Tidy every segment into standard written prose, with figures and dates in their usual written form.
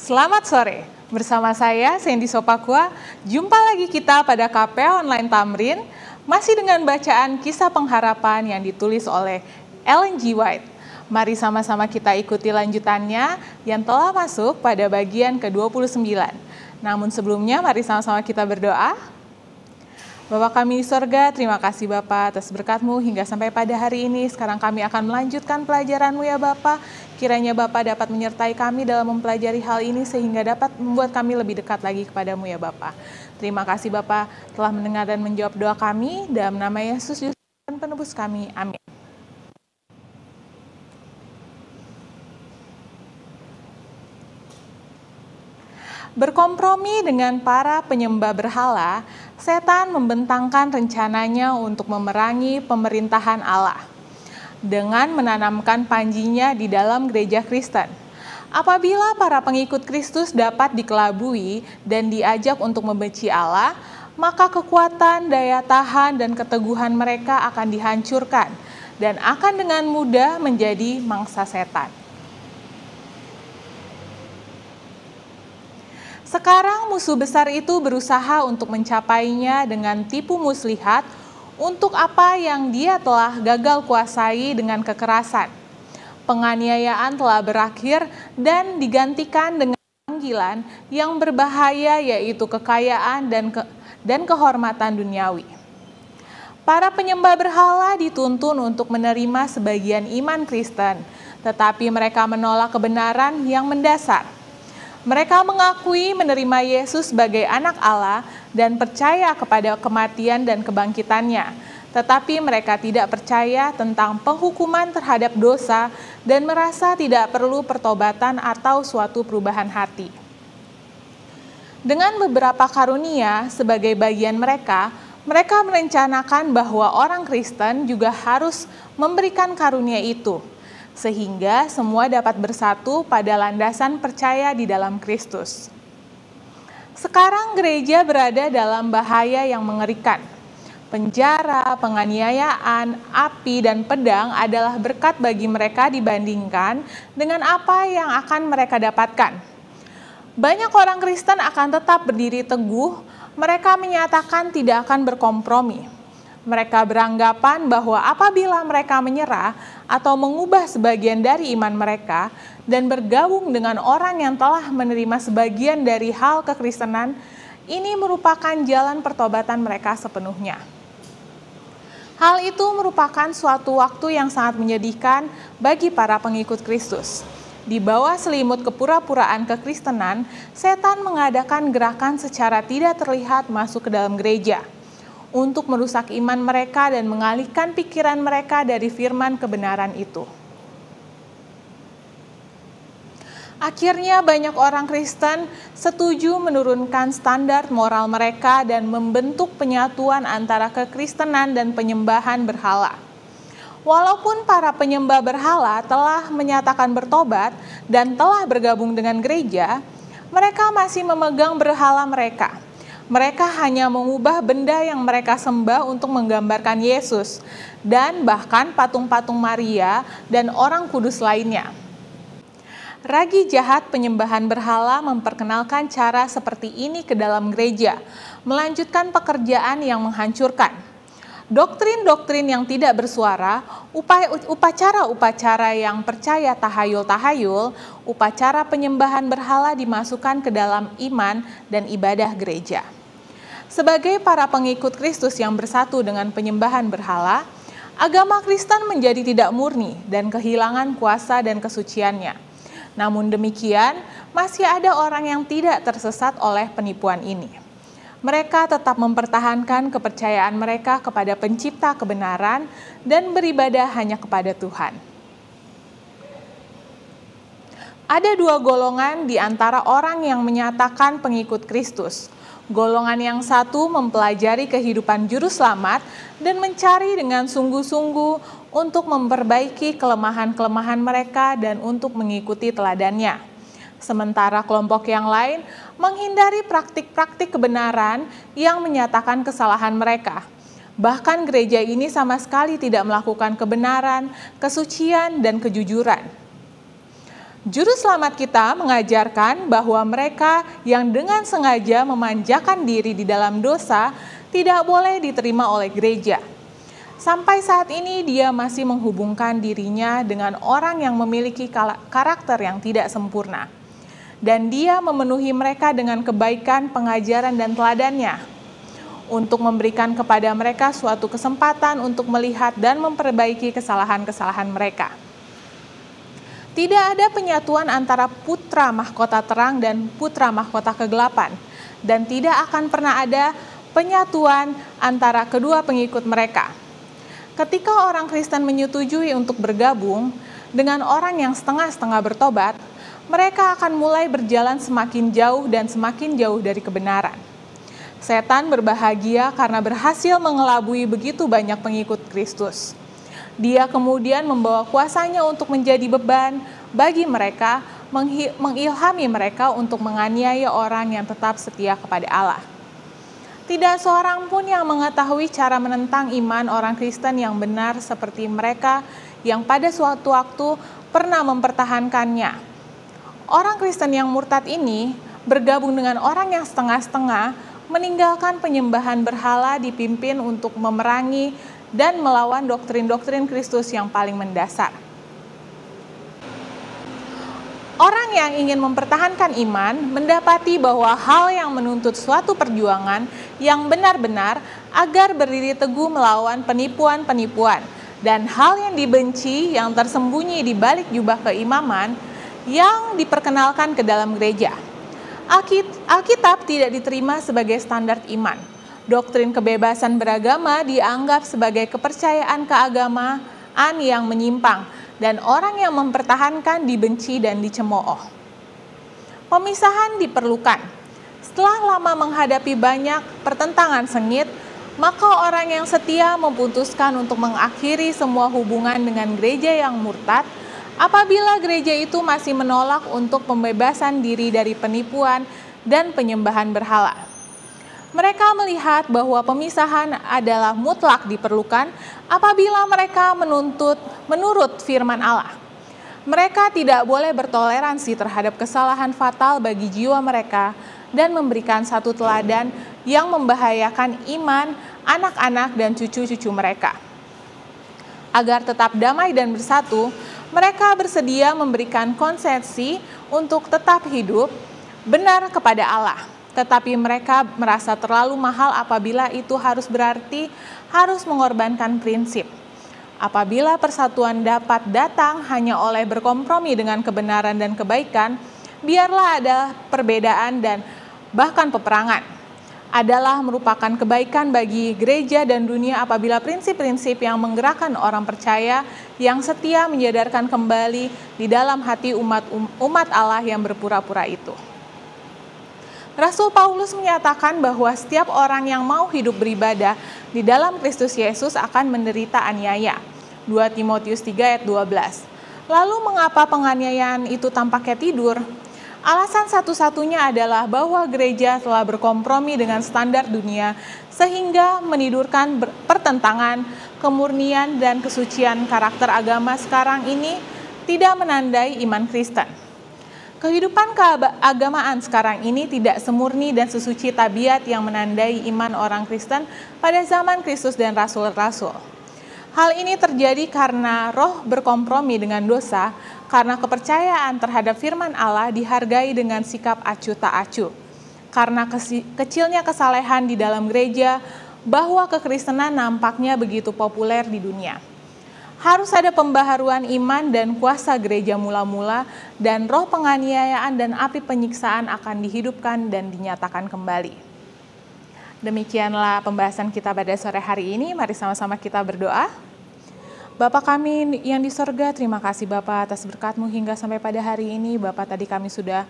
Selamat sore, bersama saya Sandy Sopakua. Jumpa lagi kita pada KPA Online Tamrin, masih dengan bacaan kisah pengharapan yang ditulis oleh Ellen G. White. Mari sama-sama kita ikuti lanjutannya yang telah masuk pada bagian ke-29. Namun sebelumnya mari sama-sama kita berdoa. Bapa kami di sorga, terima kasih Bapa atas berkat-Mu hingga sampai pada hari ini. Sekarang kami akan melanjutkan pelajaran-Mu ya Bapa. Kiranya Bapa dapat menyertai kami dalam mempelajari hal ini sehingga dapat membuat kami lebih dekat lagi kepada-Mu ya Bapa. Terima kasih Bapa telah mendengar dan menjawab doa kami. Dalam nama Yesus dan penebus kami. Amin. Berkompromi dengan para penyembah berhala, setan membentangkan rencananya untuk memerangi pemerintahan Allah dengan menanamkan panjinya di dalam gereja Kristen. Apabila para pengikut Kristus dapat dikelabui dan diajak untuk membenci Allah, maka kekuatan, daya tahan, dan keteguhan mereka akan dihancurkan dan akan dengan mudah menjadi mangsa setan. Sekarang musuh besar itu berusaha untuk mencapainya dengan tipu muslihat untuk apa yang dia telah gagal kuasai dengan kekerasan. Penganiayaan telah berakhir dan digantikan dengan panggilan yang berbahaya, yaitu kekayaan dan kehormatan duniawi. Para penyembah berhala dituntun untuk menerima sebagian iman Kristen, tetapi mereka menolak kebenaran yang mendasar. Mereka mengakui menerima Yesus sebagai anak Allah dan percaya kepada kematian dan kebangkitannya. Tetapi mereka tidak percaya tentang penghukuman terhadap dosa dan merasa tidak perlu pertobatan atau suatu perubahan hati. Dengan beberapa karunia sebagai bagian mereka merencanakan bahwa orang Kristen juga harus memberikan karunia itu, sehingga semua dapat bersatu pada landasan percaya di dalam Kristus. Sekarang gereja berada dalam bahaya yang mengerikan. Penjara, penganiayaan, api, dan pedang adalah berkat bagi mereka dibandingkan dengan apa yang akan mereka dapatkan. Banyak orang Kristen akan tetap berdiri teguh, mereka menyatakan tidak akan berkompromi. Mereka beranggapan bahwa apabila mereka menyerah atau mengubah sebagian dari iman mereka dan bergabung dengan orang yang telah menerima sebagian dari hal kekristenan, ini merupakan jalan pertobatan mereka sepenuhnya. Hal itu merupakan suatu waktu yang sangat menyedihkan bagi para pengikut Kristus. Di bawah selimut kepura-puraan kekristenan, setan mengadakan gerakan secara tidak terlihat masuk ke dalam gereja untuk merusak iman mereka dan mengalihkan pikiran mereka dari firman kebenaran itu. Akhirnya banyak orang Kristen setuju menurunkan standar moral mereka dan membentuk penyatuan antara kekristenan dan penyembahan berhala. Walaupun para penyembah berhala telah menyatakan bertobat dan telah bergabung dengan gereja, mereka masih memegang berhala mereka. Mereka hanya mengubah benda yang mereka sembah untuk menggambarkan Yesus dan bahkan patung-patung Maria dan orang kudus lainnya. Ragi jahat penyembahan berhala memperkenalkan cara seperti ini ke dalam gereja, melanjutkan pekerjaan yang menghancurkan. Doktrin-doktrin yang tidak bersuara, upacara-upacara yang percaya tahayul-tahayul, upacara penyembahan berhala dimasukkan ke dalam iman dan ibadah gereja. Sebagai para pengikut Kristus yang bersatu dengan penyembahan berhala, agama Kristen menjadi tidak murni dan kehilangan kuasa dan kesuciannya. Namun demikian, masih ada orang yang tidak tersesat oleh penipuan ini. Mereka tetap mempertahankan kepercayaan mereka kepada Pencipta kebenaran dan beribadah hanya kepada Tuhan. Ada dua golongan di antara orang yang menyatakan pengikut Kristus. Golongan yang satu mempelajari kehidupan juru selamat dan mencari dengan sungguh-sungguh untuk memperbaiki kelemahan-kelemahan mereka dan untuk mengikuti teladannya. Sementara kelompok yang lain menghindari praktik-praktik kebenaran yang menyatakan kesalahan mereka. Bahkan gereja ini sama sekali tidak melakukan kebenaran, kesucian, dan kejujuran. Juru selamat kita mengajarkan bahwa mereka yang dengan sengaja memanjakan diri di dalam dosa tidak boleh diterima oleh gereja. Sampai saat ini dia masih menghubungkan dirinya dengan orang yang memiliki karakter yang tidak sempurna. Dan dia memenuhi mereka dengan kebaikan, pengajaran, dan teladannya untuk memberikan kepada mereka suatu kesempatan untuk melihat dan memperbaiki kesalahan-kesalahan mereka. Tidak ada penyatuan antara putra mahkota terang dan putra mahkota kegelapan, dan tidak akan pernah ada penyatuan antara kedua pengikut mereka. Ketika orang Kristen menyetujui untuk bergabung dengan orang yang setengah-setengah bertobat, mereka akan mulai berjalan semakin jauh dan semakin jauh dari kebenaran. Setan berbahagia karena berhasil mengelabui begitu banyak pengikut Kristus. Dia kemudian membawa kuasanya untuk menjadi beban bagi mereka, mengilhami mereka untuk menganiaya orang yang tetap setia kepada Allah. Tidak seorang pun yang mengetahui cara menentang iman orang Kristen yang benar seperti mereka yang pada suatu waktu pernah mempertahankannya. Orang Kristen yang murtad ini bergabung dengan orang yang setengah-setengah, meninggalkan penyembahan berhala dipimpin untuk memerangi dan melawan doktrin-doktrin Kristus yang paling mendasar. Orang yang ingin mempertahankan iman mendapati bahwa hal yang menuntut suatu perjuangan yang benar-benar agar berdiri teguh melawan penipuan-penipuan dan hal yang dibenci yang tersembunyi di balik jubah keimaman yang diperkenalkan ke dalam gereja. Alkitab tidak diterima sebagai standar iman. Doktrin kebebasan beragama dianggap sebagai kepercayaan keagamaan yang menyimpang, dan orang yang mempertahankan dibenci dan dicemooh. Pemisahan diperlukan. Setelah lama menghadapi banyak pertentangan sengit, maka orang yang setia memutuskan untuk mengakhiri semua hubungan dengan gereja yang murtad apabila gereja itu masih menolak untuk pembebasan diri dari penipuan dan penyembahan berhala. Mereka melihat bahwa pemisahan adalah mutlak diperlukan apabila mereka menurut firman Allah. Mereka tidak boleh bertoleransi terhadap kesalahan fatal bagi jiwa mereka dan memberikan satu teladan yang membahayakan iman anak-anak dan cucu-cucu mereka. Agar tetap damai dan bersatu, mereka bersedia memberikan konsesi untuk tetap hidup benar kepada Allah. Tetapi mereka merasa terlalu mahal apabila itu berarti harus mengorbankan prinsip. Apabila persatuan dapat datang hanya oleh berkompromi dengan kebenaran dan kebaikan, biarlah ada perbedaan dan bahkan peperangan. Adalah merupakan kebaikan bagi gereja dan dunia apabila prinsip-prinsip yang menggerakkan orang percaya yang setia menyadarkan kembali di dalam hati umat Allah yang berpura-pura itu. Rasul Paulus menyatakan bahwa setiap orang yang mau hidup beribadah di dalam Kristus Yesus akan menderita aniaya. 2 Timotius 3 ayat 12. Lalu mengapa penganiayaan itu tampaknya tidur? Alasan satu-satunya adalah bahwa gereja telah berkompromi dengan standar dunia sehingga menidurkan pertentangan, kemurnian, dan kesucian karakter agama sekarang ini tidak menandai iman Kristen. Kehidupan keagamaan sekarang ini tidak semurni dan sesuci tabiat yang menandai iman orang Kristen pada zaman Kristus dan rasul-rasul. Hal ini terjadi karena roh berkompromi dengan dosa, karena kepercayaan terhadap firman Allah dihargai dengan sikap acuh tak acuh. Karena kecilnya kesalehan di dalam gereja, bahwa kekristenan nampaknya begitu populer di dunia. Harus ada pembaharuan iman dan kuasa gereja mula-mula, dan roh penganiayaan dan api penyiksaan akan dihidupkan dan dinyatakan kembali. Demikianlah pembahasan kita pada sore hari ini. Mari sama-sama kita berdoa. Bapa kami yang di sorga, terima kasih Bapa atas berkat-Mu hingga sampai pada hari ini. Bapa, tadi kami sudah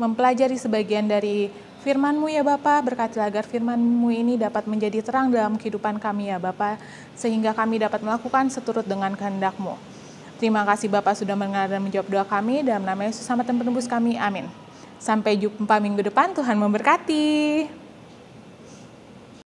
mempelajari sebagian dari firman-Mu ya Bapa, berkatilah agar firman-Mu ini dapat menjadi terang dalam kehidupan kami ya Bapa, sehingga kami dapat melakukan seturut dengan kehendak-Mu. Terima kasih Bapa sudah mendengar dan menjawab doa kami, dalam nama Yesus Sama dan Penebus kami, amin. Sampai jumpa minggu depan, Tuhan memberkati.